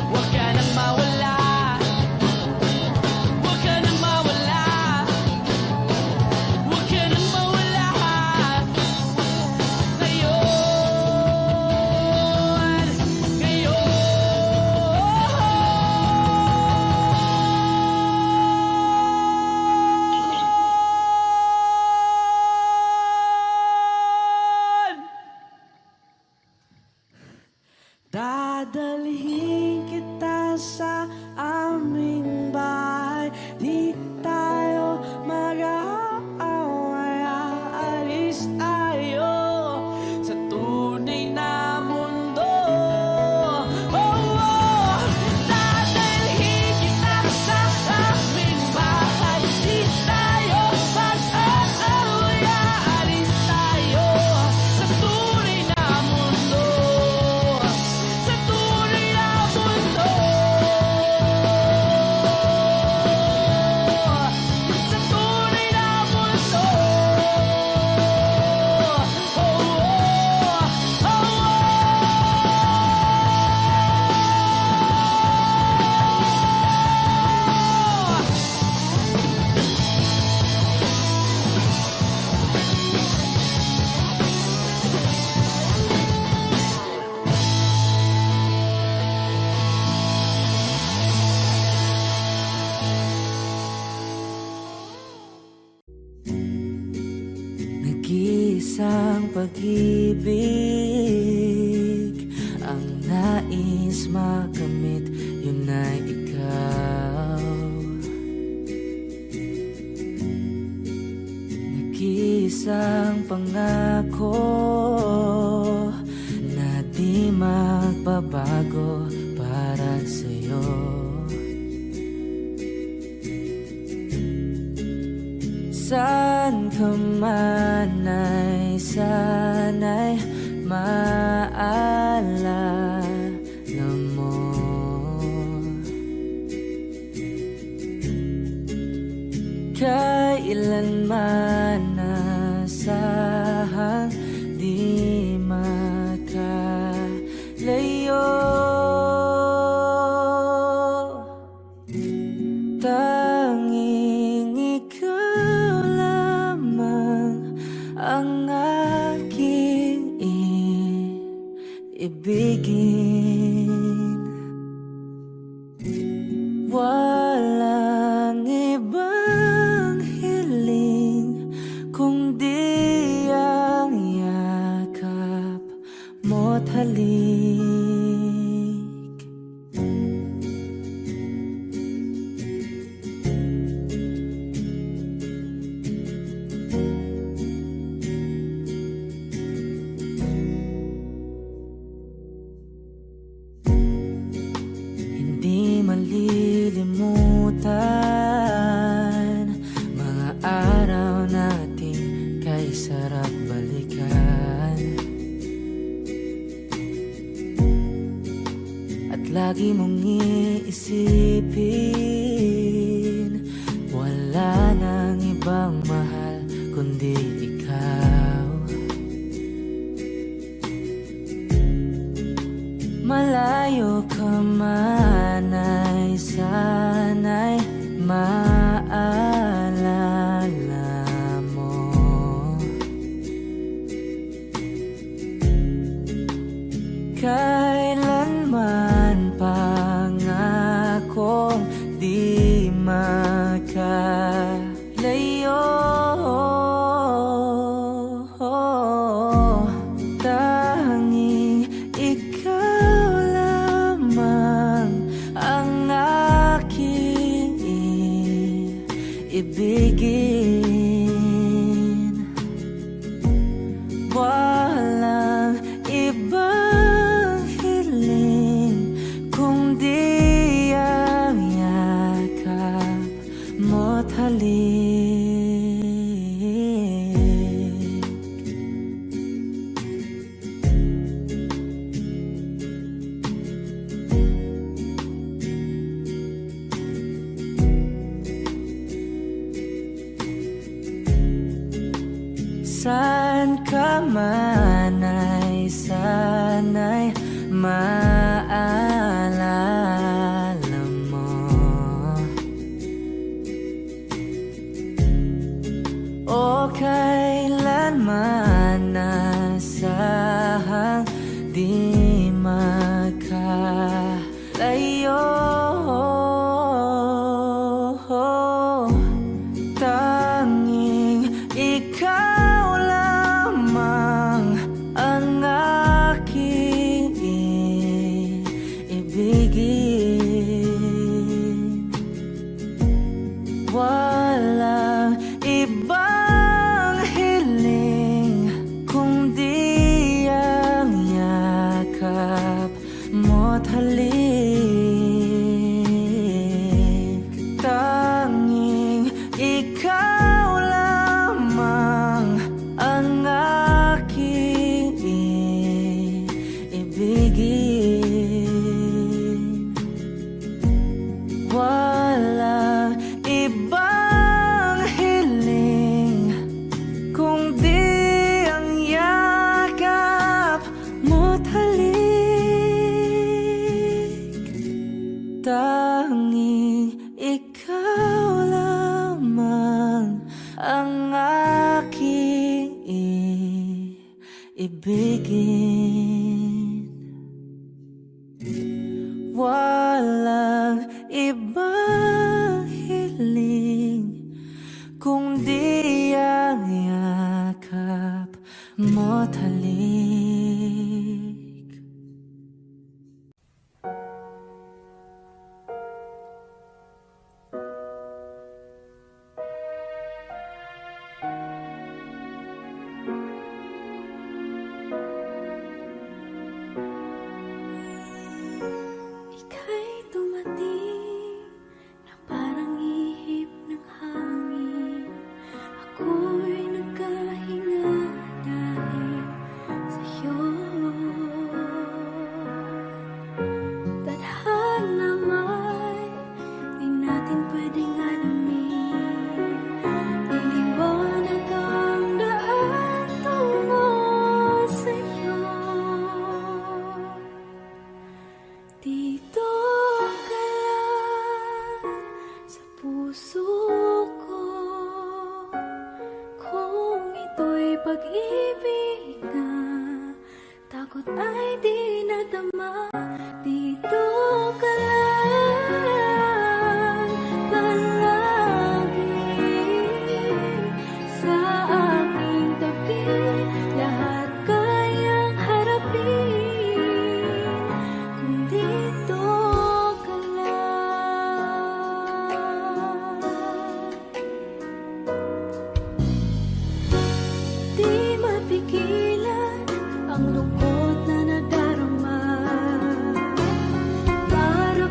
huwag ka nang mawala, huwag ka nang mawala, huwag ka nang mawala. Ngayon, ngayon. Dadalhin kita sa aming bahay. Di tayo mag-aaway. Aalis tayo sa tunay na mundo. Oh, oh. Dadalhin kita sa aming bahay. Di tayo mag-aaway. Aalis tayo sa tunay na mundo. Sa tunay na mundo. Sa tunay na mundo. Oh, oh, oh, oh. Nag-iisang pag-ibig ang nais makamit, yun ay ikaw. Nag-iisang pangako na di magbabago para sa'yo. Saan ka man ay sana'y maalala mo. Kailanman nasahang di makalayo. Tanging ikaw lamang ang aking ibigin. Walang ibang hiling kundi ang yakap mo't halik. balikan. At lagi mong iisipin, wala nang ibang mahal kundi ikaw. Malayo ka man ay sana'y maalala mo. Kailanman pangakong di makalayo. Tanging ikaw lamang ang aking ibigin. Walang ibang hiling kundi ang yakap mo't halik. Saan ka man ay sana'y maalala mo. O kailanman nasahang di makalayo. Tanging ikaw lamang ang aking ibigin. Walang ibang hiling kundi ang yakap mo't halik. Tanging ikaw lamang ang aking ibigin. Walang ibang hiling kundi ang yakap mo't halik. Tanging ikaw lamang ang aking ibigin. Walang ibang hiling kundi ang yakap mo't halik.
Ika'y dumating na parang ihip ng hangin. Ako'y nagkahinga dahil sa'yo. Tadhana may di natin pwedeng alamin. Iniwanag ang daan tungo sa'yo. Dito ka lang sa puso ko. Kung ito'y pag-ibig na takot ay di nadama. Dito ka lang palagi sa aking tabi. Lahat kayang harapin kung dito ka lang. Di mapigilan ang lungkot na nadarama. Para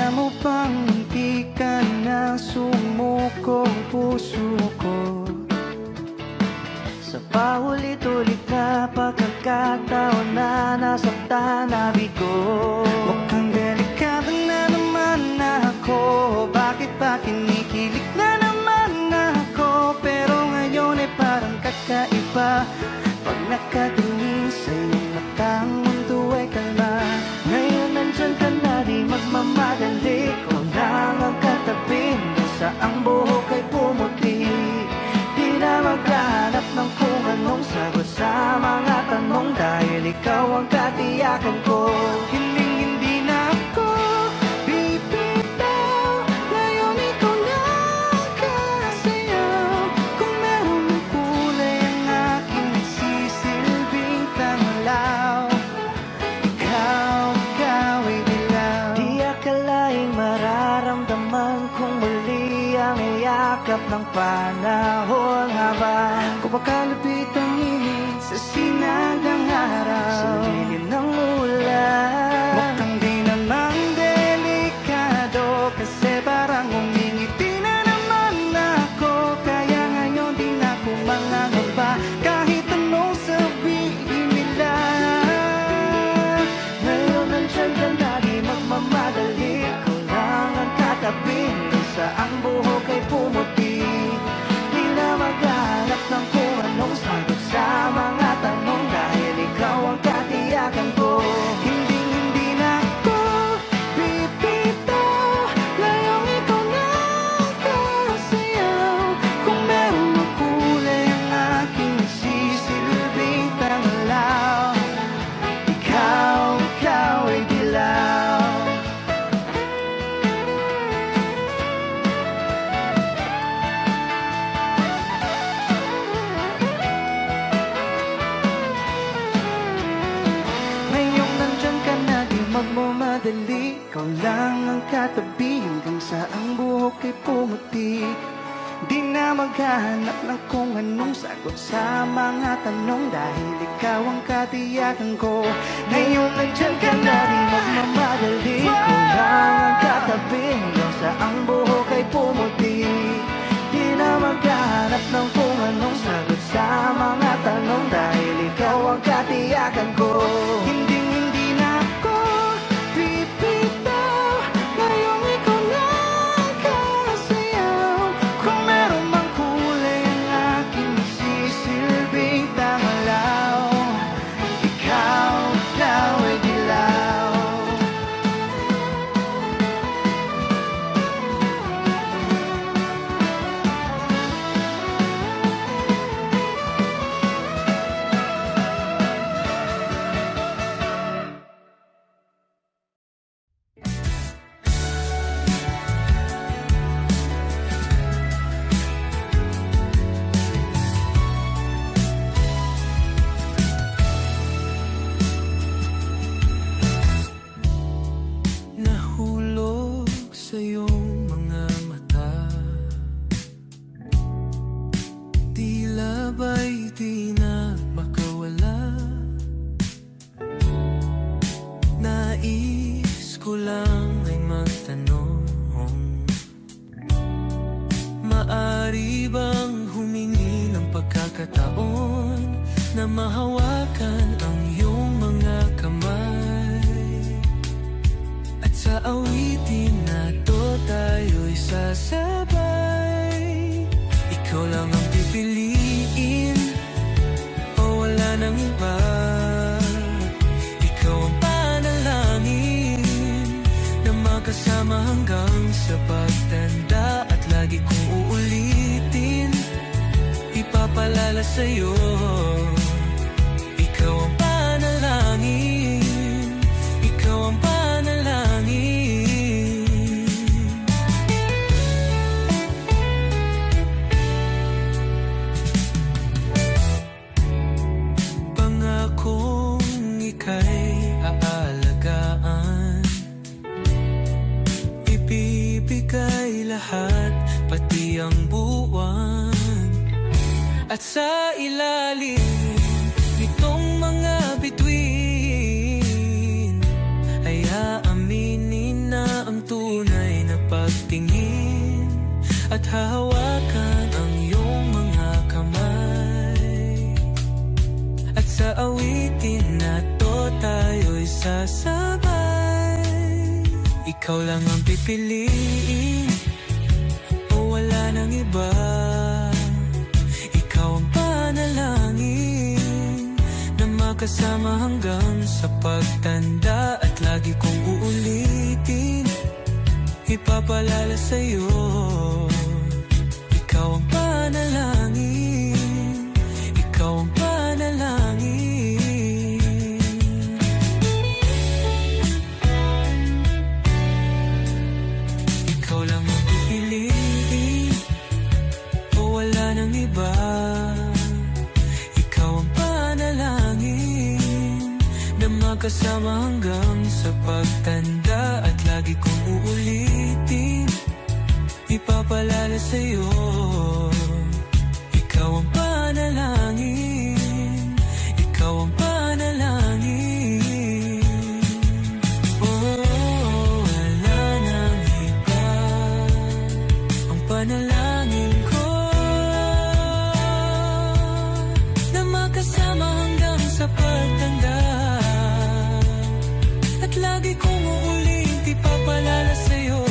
Alam mo bang hindi ka na sumuko puso ko? Sa paulit-ulit na pagkakataon na nasaktan na bigo. Mukhang delikado na naman ako. Bakit ba kinikilig na naman ako? Pero ngayon ay parang kakaiba. Pag nakatingin sa iyong mata, ang mundo ay kalma. Ngayon nandyan ka na, di magmamadali. Kung lang ang katabi, sa ang buhok ay pumuti. Di na maghanap ng kung anong sagot sa mga tanong, dahil ikaw ang katiyakan ko. Hindi na ako bibitaw. Ngayon ikaw na ang kasayaw. Kung meron ng kulay ang aking nagsisilbing tanglaw, ikaw ay dilaw. Di akalaing mararamdaman kung muli ang iyakap ng panahon, habang kumakalapit ang init sa sinag ng araw, sa lilim ng ulan. Mukhang di namang delikado, kasi parang umingiti na naman ako. Kaya ngayon di na ako mangangamba, kahit anong sabihin nila. Ngayon nandyan ka na, di magmamadali. Ikaw lang ang katabi, sa ang buhok ay pumuti. Di na maghanap ng kung anong sagot sa mga tanong, dahil ikaw ang katiyakan ko. Hindi na ako bibitaw. Ngayong ikaw na ang kasayaw. Kung meron ng kulay ang aking nagsisilbing tanglaw, ikaw ay dilaw. Ngayong nandyan ka na, di magmamadali. Ikaw lang ang katabi, hanggang sa ang buhok ay pumuti. Di na maghanap ng kung anong sagot sa mga tanong, dahil ikaw ang katiyakan ko. Ngayon nandyan ka na, di magmamadali. Ikaw lang ang katabi, hanggang sa ang buhok ay pumuti. Di na maghanap ng kung anong sagot sa mga tanong, dahil ikaw ang katiyakan ko. Hindi na ako bibitaw. Ngayong ikaw na ang kasayaw. Kung meron mang kulay ang aking nagsisilbing tanglaw, ikaw ay dilaw. Nahulog sa iyong mga mata, tila ba'y di na makawala. Nais ko lang ay magtanong, maari bang humingi ng pagkakataon na mahawakan ang iyong mga kamay? At sa awitin na to tayo'y sasabay. Ikaw lang ang pipiliin, o wala nang iba. Ikaw ang panalangin na makasama hanggang sa pagtanda. At lagi kong uulitin, ipapalala sa'yo. Ikaw ang panalangin, ikaw ang panalangin. Pangakong ika'y aalagaan, ibibigay lahat, pati ang buwan. At sa ilalim nitong mga bituin ay aaminin na ang tunay
hahawakan ang iyong mga kamay. At sa awitin na to tayo'y sasabay. Ikaw lang ang pipiliin, o wala nang iba. Ikaw ang panalangin na makasama hanggang sa pagtanda. At lagi kong uulitin, ipapalala sa'yo. Ikaw ang panalangin, ikaw ang panalangin. Ikaw lang ang pipiliin, o wala nang iba. Ikaw ang panalangin na makasama hanggang sa pagtanda. At lagi kong uulitin, ipapalala sa'yo. Ikaw ang panalangin, ikaw ang panalangin. Oh, wala nang iba. Ang panalangin ko na makasama hanggang sa pagtanda. At lagi kong uulit, ipapalala sa'yo.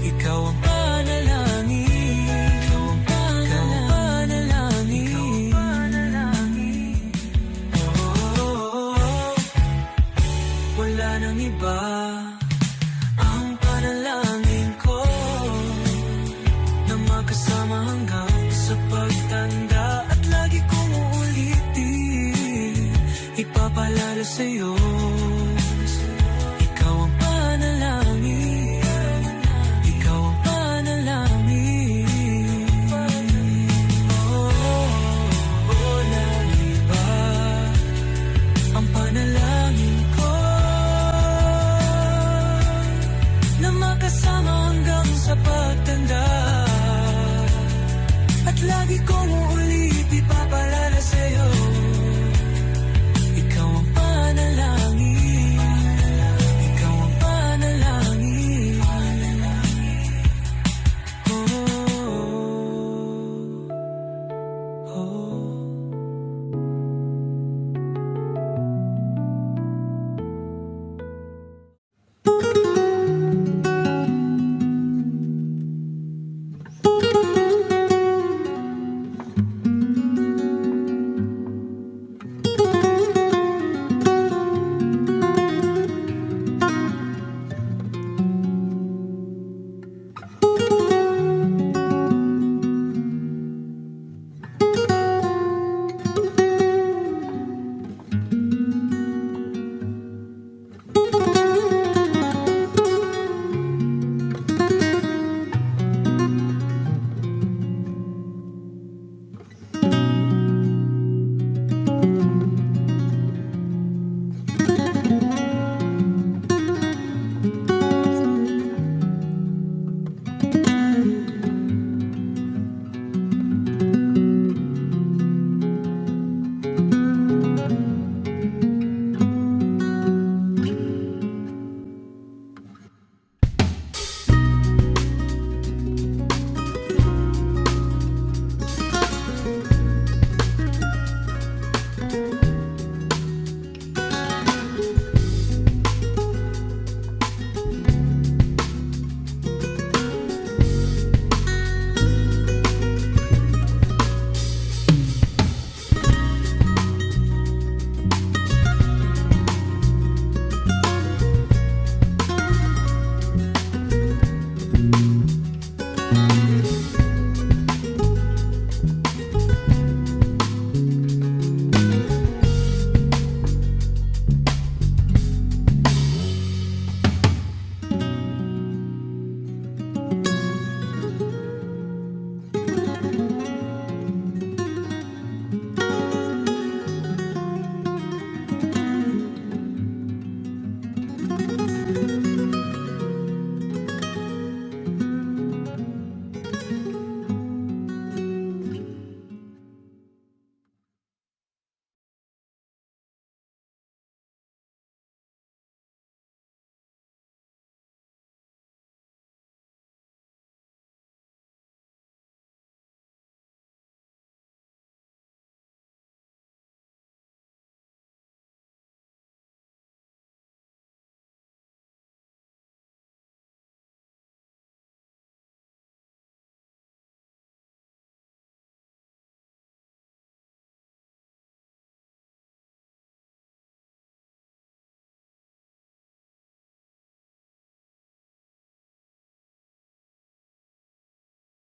Ikaw ang panalangin, ikaw ang panalangin, ikaw ang panalangin. Oh, wala nang iba. Ang panalangin ko na makasama hanggang sa pagtanda. At lagi kong uulitin, ipapalala sa'yo.